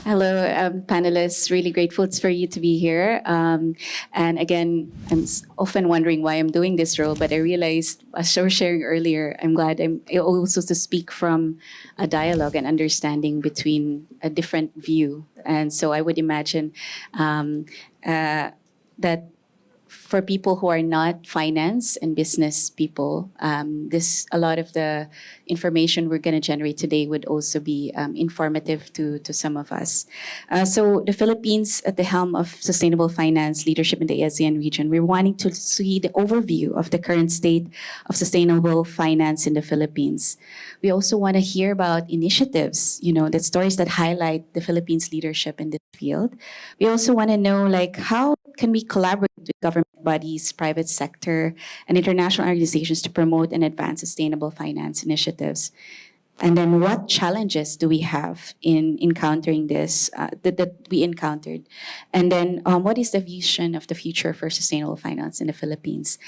Hello, panelists. Really grateful for you to be here. And again, often wondering why I'm doing this role, but I realized, as I was sharing earlier, I'm glad I'm also to speak from a dialogue and understanding between a different view. And so I would imagine that for people who are not finance and business people, this a lot of the information we're going to generate today would also be informative to some of us. So the Philippines at the helm of sustainable finance leadership in the ASEAN region, we're wanting to see the overview of the current state of sustainable finance in the Philippines. We also want to hear about initiatives, the stories that highlight the Philippines leadership in this field. We also want to know how can we collaborate with government bodies, private sector, and international organizations to promote and advance sustainable finance initiatives? And then what challenges do we have in encountering this, that we encountered? And then what is the vision of the future for sustainable finance in the Philippines?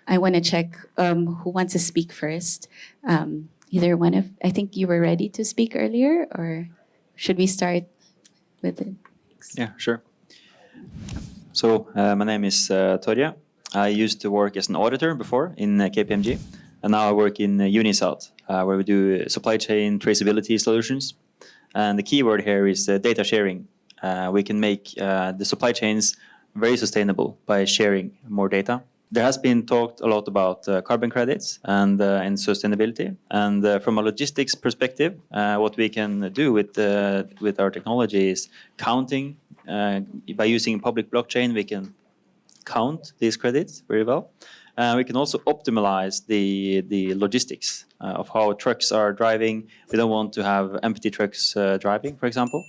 I want to check who wants to speak first. Either one of, I think you were ready to speak earlier, or should we start with it? Yeah, sure. So my name is Torje. I used to work as an auditor before in KPMG, and now I work in Unisouth, where we do supply chain traceability solutions. And the key word here is data sharing. We can make the supply chains very sustainable by sharing more data. There has been talked a lot about carbon credits and sustainability. And from a logistics perspective, what we can do with our technology is counting. By using public blockchain, we can count these credits very well. We can also optimize the logistics of how trucks are driving. We don't want to have empty trucks driving, for example.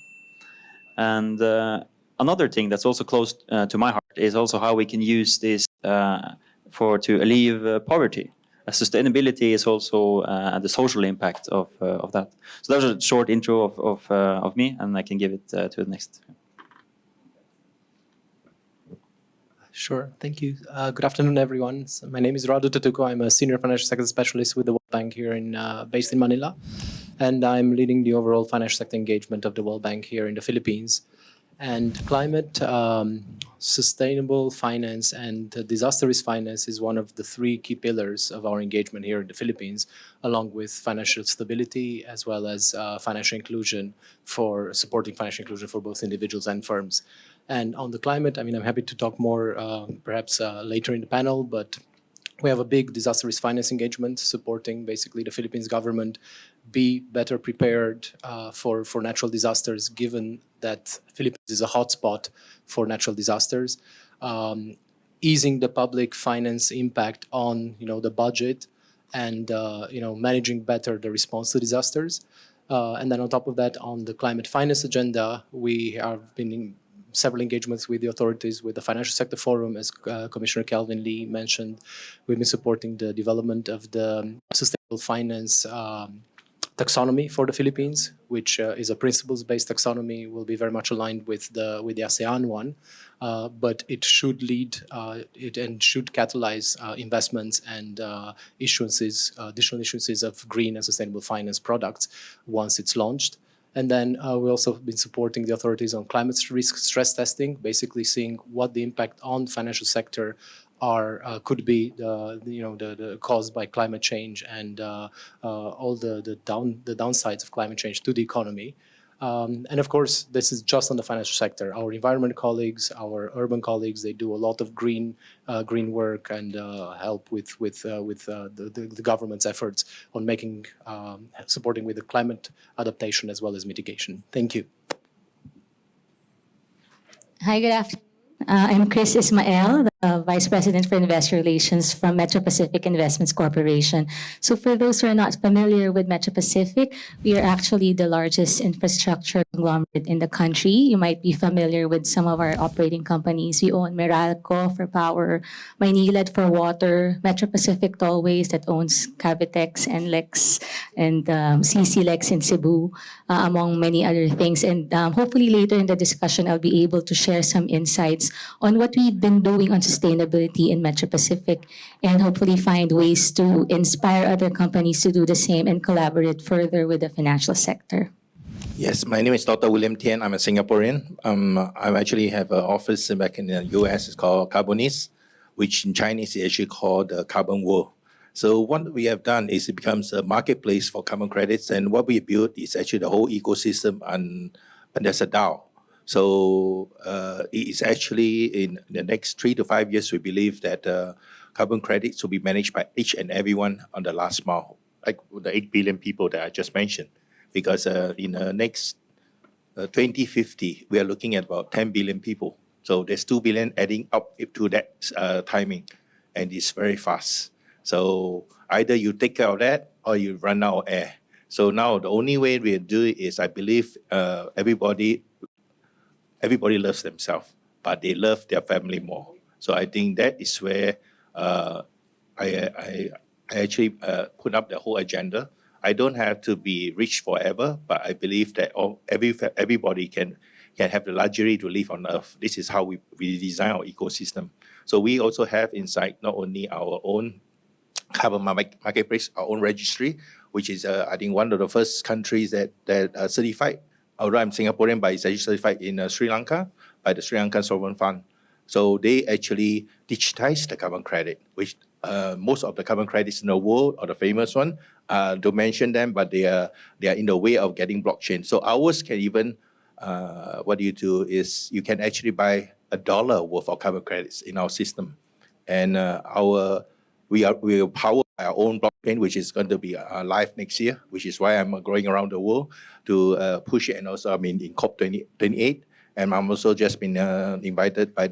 And another thing that's also close to my heart is also how we can use this to alleviate poverty. Sustainability is also the social impact of that. So that was a short intro of me, and I can give it to the next. Sure, thank you. Good afternoon, everyone. So my name is Radu Tutuko. I'm a senior financial sector specialist with the World Bank here based in Manila, and I'm leading the overall financial sector engagement of the World Bank here in the Philippines. And climate, sustainable finance, and disaster risk finance is one of the three key pillars of our engagement here in the Philippines, along with financial stability as well as financial inclusion supporting financial inclusion for both individuals and firms. And on the climate, I'm happy to talk more perhaps later in the panel, but we have a big disaster risk finance engagement supporting basically the Philippines government be better prepared for natural disasters, given that Philippines is a hotspot for natural disasters, easing the public finance impact on the budget, and managing better the response to disasters. And then on top of that, on the climate finance agenda, we have been in several engagements with the authorities, with the Financial Sector Forum, as Commissioner Calvin Lee mentioned. We've been supporting the development of the sustainable finance taxonomy for the Philippines, which is a principles-based taxonomy, will be very much aligned with the ASEAN one, but it should lead and should catalyze investments and additional issuances of green and sustainable finance products once it's launched. And then we've also been supporting the authorities on climate risk stress testing, basically seeing what the impact on the financial sector could be caused by climate change and all the downsides of climate change to the economy. And of course, this is just on the financial sector. Our environment colleagues, our urban colleagues, they do a lot of green work and help with the government's efforts on supporting with the climate adaptation as well as mitigation. Thank you. Hi, good afternoon. I'm Chris Ismael, the Vice President for Investor Relations from Metro Pacific Investments Corporation. So for those who are not familiar with Metro Pacific, we are actually the largest infrastructure conglomerate in the country. You might be familiar with some of our operating companies. We own Meralco for power, Maynilad for water, Metro Pacific Tollways that owns Cavitex and Lex, and CC Lex in Cebu, among many other things. And hopefully later in the discussion, I'll be able to share some insights on what we've been doing on sustainability in Metro Pacific, and hopefully find ways to inspire other companies to do the same and collaborate further with the financial sector. Yes, my name is Dr. William Tian. I'm a Singaporean. I actually have an office back in the US. It's called Carbonis, which in Chinese is actually called the Carbon World. So what we have done is it becomes a marketplace for carbon credits, and what we built is actually the whole ecosystem, and there's a DAO. So it is actually in the next 3 to 5 years, we believe that carbon credits will be managed by each and everyone on the last mile, like the 8 billion people that I just mentioned. Because in the next 2050, we are looking at about 10 billion people. So there's 2 billion adding up to that timing, and it's very fast. So either you take care of that or you run out of air. So now the only way we do it is, I believe, everybody loves themselves, but they love their family more. So I think that is where I actually put up the whole agenda. I don't have to be rich forever, but I believe that everybody can have the luxury to live on Earth. This is how we design our ecosystem. So we also have inside not only our own carbon marketplace, our own registry, which is I think one of the first countries that certified. Although I'm Singaporean, but it's actually certified in Sri Lanka by the Sri Lankan Sovereign Fund. So they actually digitize the carbon credit, which most of the carbon credits in the world, or the famous one, don't mention them, but they are in the way of getting blockchain. So ours can even, what you do is you can actually buy $1 worth of carbon credits in our system, and we are powered by our own blockchain, which is going to be live next year, which is why I'm going around the world to push it. And also, I mean, in COP28, and I'm also just been invited by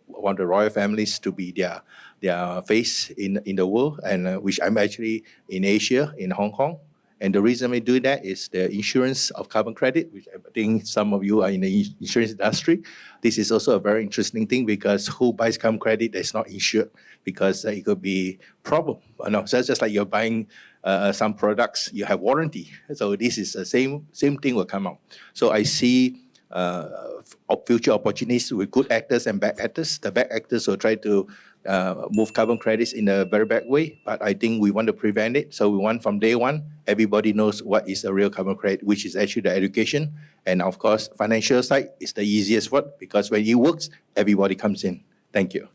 one of the royal families to be their face in the world, and which I'm actually in Asia, in Hong Kong. And the reason we do that is the insurance of carbon credit, which I think some of you are in the insurance industry. This is also a very interesting thing, because who buys carbon credit that's not insured? Because it could be problem. No, so it's just like you're buying some products, you have warranty. So this is the same thing will come out. So I see future opportunities with good actors and bad actors. The bad actors will try to move carbon credits in a very bad way, but I think we want to prevent it. So we want from day one, everybody knows what is a real carbon credit, which is actually the education. And of course, financial side is the easiest one, because when it works, everybody comes in. Thank you.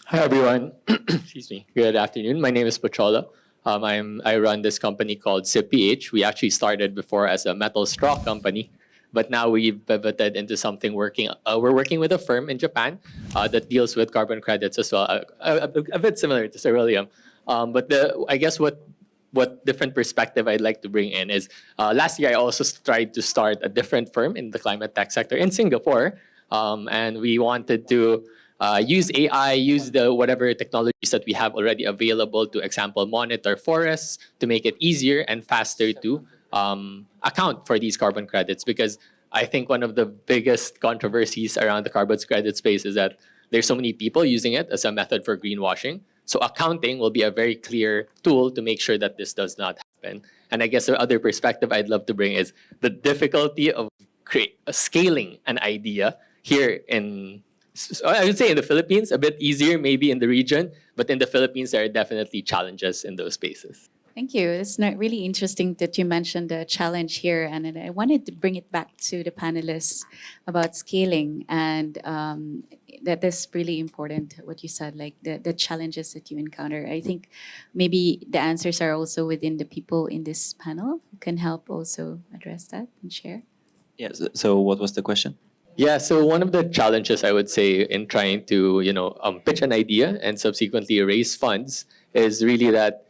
Hi everyone. Excuse me. Good afternoon. My name is Pachola. I run this company called SIPPH. We actually started before as a metal straw company, but now we've pivoted into something working. We're working with a firm in Japan that deals with carbon credits as well, a bit similar to Sir William. But I guess what different perspective I'd like to bring in is last year I also tried to start a different firm in the climate tech sector in Singapore, and we wanted to use AI, use the whatever technologies that we have already available to, example, monitor forests to make it easier and faster to account for these carbon credits. Because I think one of the biggest controversies around the carbon credit space is that there's so many people using it as a method for greenwashing. So accounting will be a very clear tool to make sure that this does not happen. And I guess the other perspective I'd love to bring is the difficulty of scaling an idea here in, so I would say in the Philippines, a bit easier maybe in the region, but in the Philippines, there are definitely challenges in those spaces. Thank you. It's not really interesting that you mentioned the challenge here, and I wanted to bring it back to the panelists about scaling, and that is really important. What you said, like the challenges that you encounter. I think maybe the answers are also within the people in this panel who can help also address that and share. Yes. So what was the question? Yeah, so one of the challenges I would say in trying to pitch an idea and subsequently raise funds is really that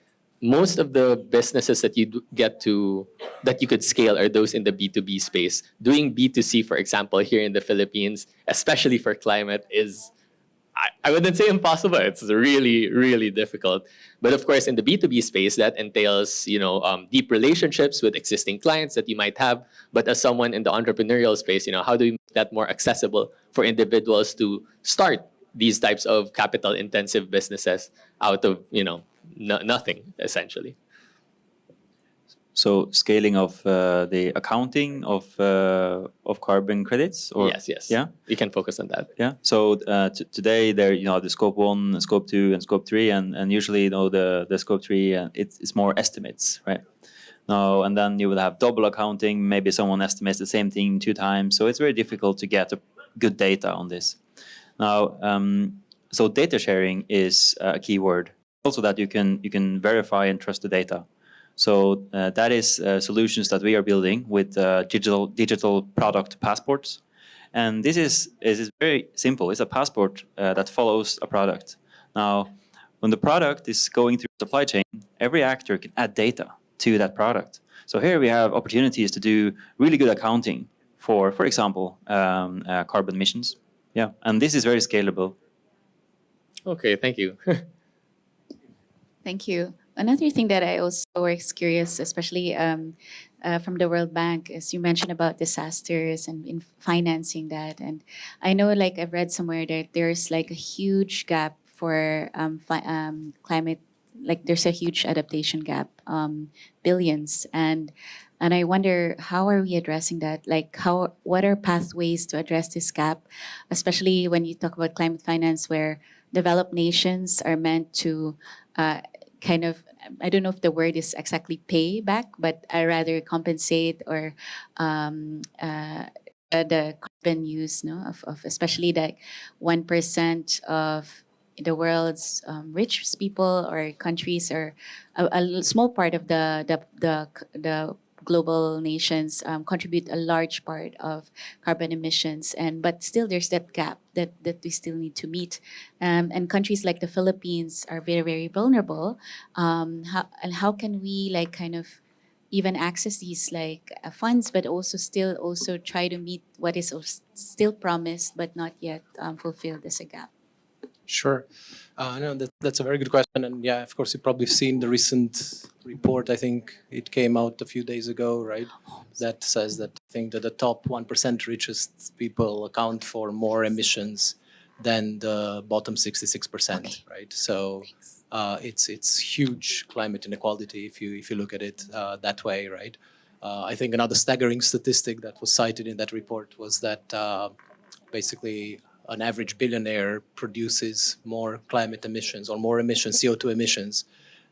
most of the businesses that you that you could scale are those in the B2B space. Doing B2C, for example, here in the Philippines, especially for climate, is I wouldn't say impossible. It's really, really difficult. But of course, in the B2B space, that entails deep relationships with existing clients that you might have. But as someone in the entrepreneurial space, how do you make that more accessible for individuals to start these types of capital-intensive businesses out of nothing, essentially? So scaling of the accounting of carbon credits, or Yes. yeah, We can focus on that. yeah. So today there the scope 1, scope 2, and scope 3, and usually the scope 3 it's more estimates, right? Now, and then you would have double accounting. Maybe someone estimates the same thing 2 times. So it's very difficult to get good data on this. Now, so data sharing is a key word. Also that you can verify and trust the data. So that is solutions that we are building with digital product passports. And this is very simple. It's a passport that follows a product. Now, when the product is going through the supply chain, every actor can add data to that product. So here we have opportunities to do really good accounting for example, carbon emissions. Yeah, and this is very scalable. Okay, thank you. Thank you. Another thing that I also was curious, especially from the World Bank, is you mentioned about disasters and in financing that. And I know, like I've read somewhere that there's like a huge gap for climate. Like there's a huge adaptation gap, billions, and I wonder how are we addressing that? Like what are pathways to address this gap, especially when you talk about climate finance, where developed nations are meant to uh, kind of, I don't know if the word is exactly pay back, but I rather compensate or the carbon use, no, of especially like 1% of the world's richest people or countries, or a small part of the global nations contribute a large part of carbon emissions, and but still there's that gap that we still need to meet, and countries like the Philippines are very, very vulnerable. How can we like kind of even access these like funds, but also try to meet what is still promised but not yet fulfilled as a gap? Sure. No, that's a very good question. And yeah, of course, you've probably seen the recent report. I think it came out a few days ago, right? That says that I think that the top 1% richest people account for more emissions than the bottom 66%, Okay. right? So it's huge climate inequality if you look at it that way, right? I think another staggering statistic that was cited in that report was that basically an average billionaire produces more climate emissions or more emissions, CO2 emissions,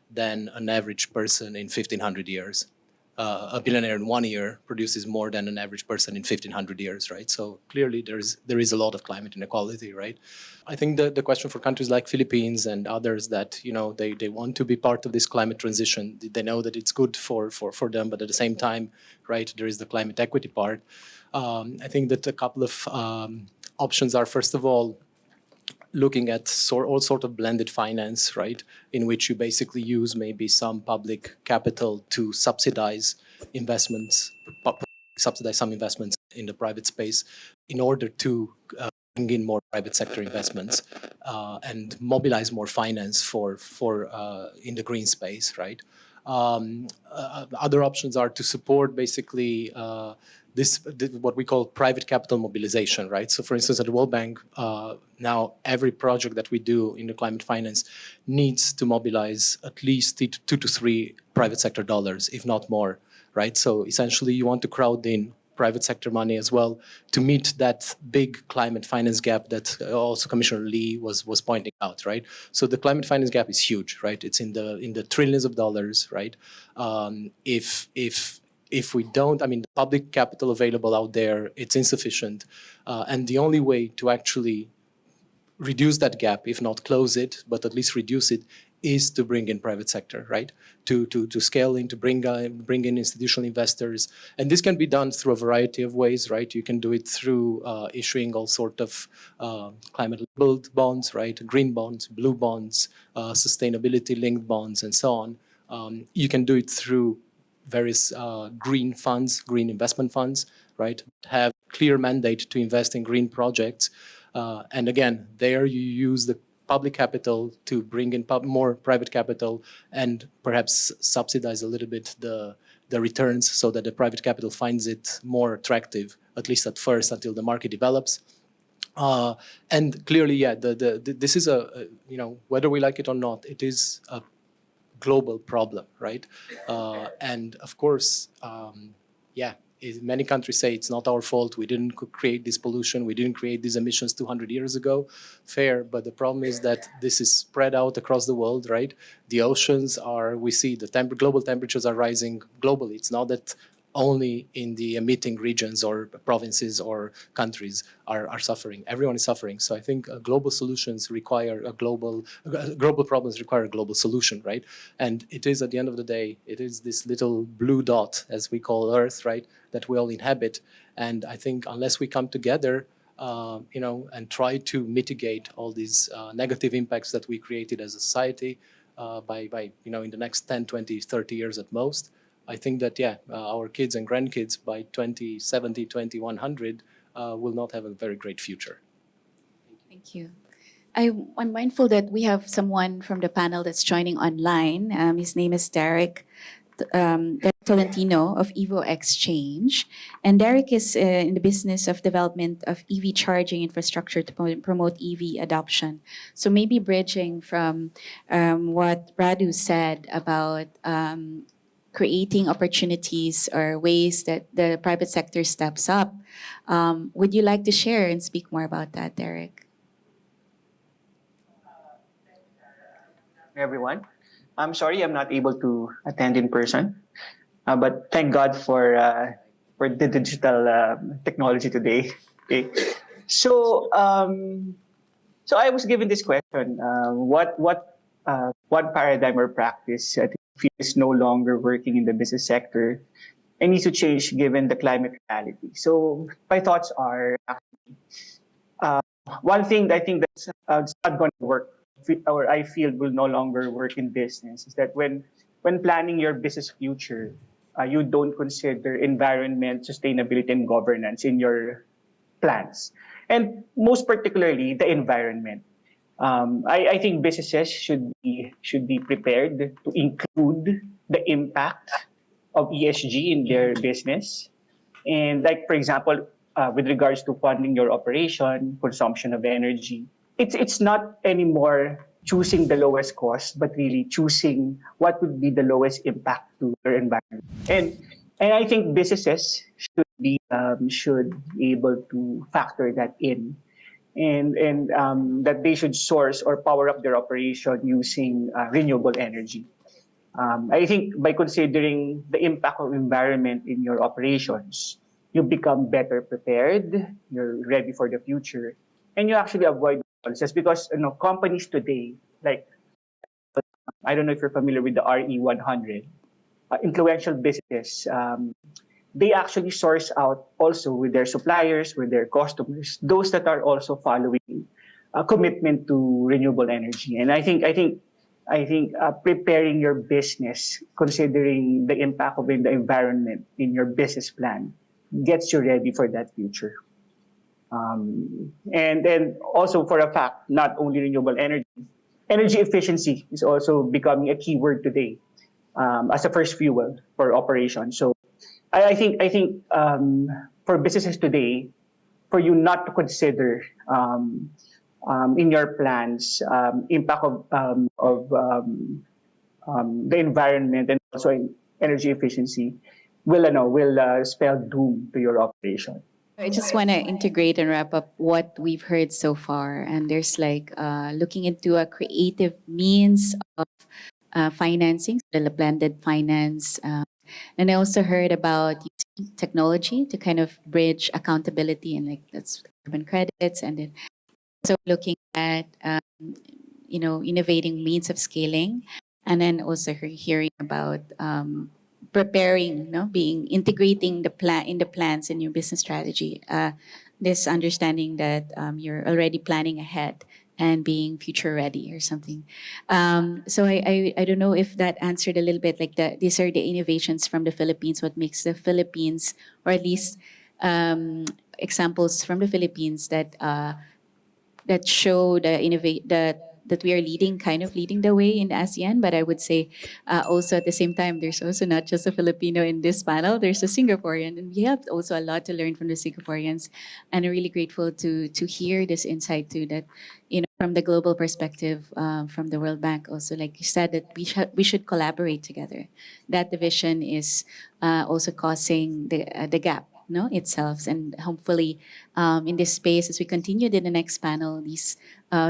than an average person in 1,500 years. A billionaire in 1 year produces more than an average person in 1,500 years, right? So clearly there is a lot of climate inequality, right? I think the question for countries like Philippines and others that, you know, they want to be part of this climate transition, they know that it's good for them, but at the same time, right, there is the climate equity part. I think that a couple of options are, first of all, looking at all sort of blended finance, right, in which you basically use maybe some public capital to subsidize investments, subsidize some investments in the private space in order to bring in more private sector investments and mobilize more finance for in the green space, right? Other options are to support basically what we call private capital mobilization, right? So, for instance, at the World Bank, now every project that we do in the climate finance needs to mobilize at least 2 to 3 private sector dollars, if not more, right? So, essentially, you want to crowd in private sector money as well to meet that big climate finance gap that also Commissioner Lee was pointing out, right? So the climate finance gap is huge, right? It's in the trillions of dollars, right? If we don't, I mean, the public capital available out there, it's insufficient, and the only way to actually reduce that gap, if not close it, but at least reduce it, is to bring in private sector, right? To scale in, to bring in institutional investors, and this can be done through a variety of ways, right? You can do it through issuing all sort of climate labeled bonds, right? Green bonds, blue bonds, sustainability linked bonds, and so on. You can do it through various green funds, green investment funds, right? Have clear mandate to invest in green projects. And again, there you use the public capital to bring in more private capital and perhaps subsidize a little bit the returns so that the private capital finds it more attractive, at least at first, until the market develops. And clearly, yeah, this is you know, whether we like it or not, it is a global problem, right? And of course, yeah, Many countries say it's not our fault. We didn't create this pollution. We didn't create these emissions 200 years ago. Fair, but the problem is that this is spread out across the world, right? The oceans are, we see the global temperatures are rising globally. It's not that only in the emitting regions or provinces or countries are suffering. Everyone is suffering. So I think global solutions require global problems require a global solution, right? And it is, at the end of the day, it is this little blue dot, as we call Earth, right, that we all inhabit. And I think unless we come together, and try to mitigate all these negative impacts that we created as a society by in the next 10, 20, 30 years at most, I think that, our kids and grandkids by 2070, 2100 will not have a very great future. Thank you. I'm mindful that we have someone from the panel that's joining online. His name is Derek Tolentino of Evo Exchange. And Derek is in the business of development of EV charging infrastructure to promote EV adoption. So maybe bridging from what Radu said about creating opportunities or ways that the private sector steps up. Would you like to share and speak more about that, Derek? Everyone. I'm sorry I'm not able to attend in person, but thank God for the digital technology today. Okay. So so I was given this question: what paradigm or practice I think is no longer working in the business sector and needs to change given the climate reality? So my thoughts are one thing that I think that's not going to work, or I feel will no longer work in business, is that when planning your business future, you don't consider environment, sustainability, and governance in your plans, and most particularly the environment. I think businesses should be prepared to include the impact of ESG in their business. And like, for example, with regards to funding your operation, consumption of energy, it's not anymore choosing the lowest cost, but really choosing what would be the lowest impact to your environment. And I think businesses should be able to factor that in, and that they should source or power up their operation using renewable energy. I think by considering the impact of environment in your operations, you become better prepared, you're ready for the future, and you actually avoid losses because companies today, like, I don't know if you're familiar with the RE100, influential businesses, they actually source out also with their suppliers, with their customers, those that are also following a commitment to renewable energy. And I think preparing your business, considering the impact of the environment in your business plan, gets you ready for that future. And then also for a fact, not only renewable energy, energy efficiency is also becoming a key word today as a first fuel for operation. So I think for businesses today, for you not to consider in your plans impact of the environment and also in energy efficiency will spell doom to your operation. I just want to integrate and wrap up what we've heard so far. And there's like looking into a creative means of financing, the blended finance. And I also heard about using technology to kind of bridge accountability, and like that's carbon credits, and then also looking at innovating means of scaling, and then also hearing about preparing, being integrating the plan in the plans in your business strategy. This understanding that you're already planning ahead and being future ready or something. So I don't know if that answered a little bit, like these are the innovations from the Philippines, what makes the Philippines, or at least examples from the Philippines that show the that we are kind of leading the way in ASEAN. But I would say also at the same time, there's also not just a Filipino in this panel. There's a Singaporean, and we have also a lot to learn from the Singaporeans. And I'm really grateful to hear this insight too. That from the global perspective, from the World Bank, also like you said, that we should collaborate together. That division is also causing the gap itself, and hopefully in this space as we continued in the next panel, these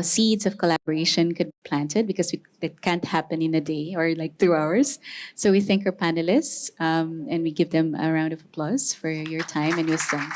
seeds of collaboration could be planted, because it can't happen in a day or like 2 hours. So we thank our panelists, and we give them a round of applause for your time and wisdom.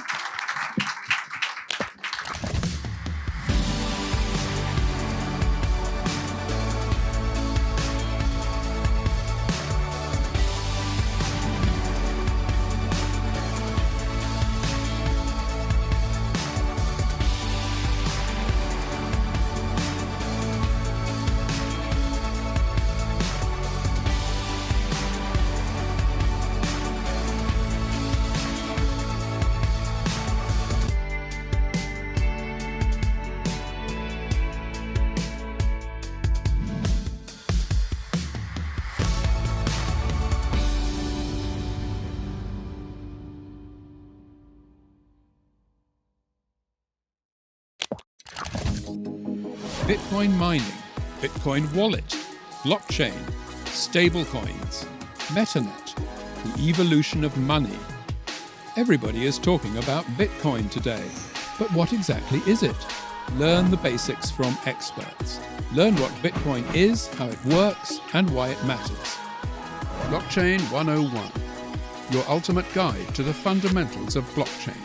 Bitcoin mining, Bitcoin wallet, blockchain, stablecoins, MetaNet, the evolution of money. Everybody is talking about Bitcoin today, but what exactly is it? Learn the basics from experts. Learn what Bitcoin is, how it works, and why it matters. Blockchain 101, your ultimate guide to the fundamentals of blockchain.